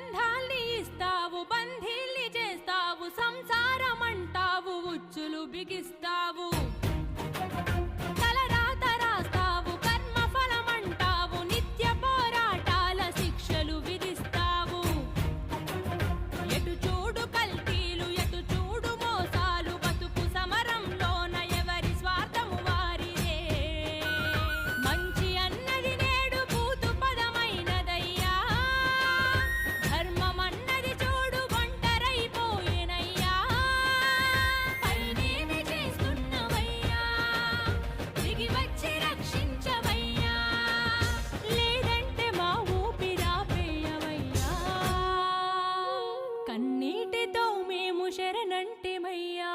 బంధాల్ని ఇస్తావు, బంధీల్ని చేస్తావు, సంసారం అంటావు, ఉచ్చులు బిగిస్తావు. తలరాత రాస్తావు, కర్మ ఫలమంటావు, నిత్య పోరాటాల శిక్షలు విధిస్తావు. ఎటు చూడు కల్తీలు, ఎటు చూడు మోసాలు, బతుకు సమరంలోన ఎవరి స్వార్థము వారిదే. మంచి అన్నది నేడు పూతు పదమైనదయ్యా, ధర్మం అన్నది చూడు ఒంటరైపోయేనయ్యా. పైనేమి చేస్తున్నవయ్యా, దిగి వచ్చి రక్షించవయ్యా, లేదంటే మా ఊపిరాపేయవయ్యా. కన్నీటితో మేము శరణంటిమయ్యా.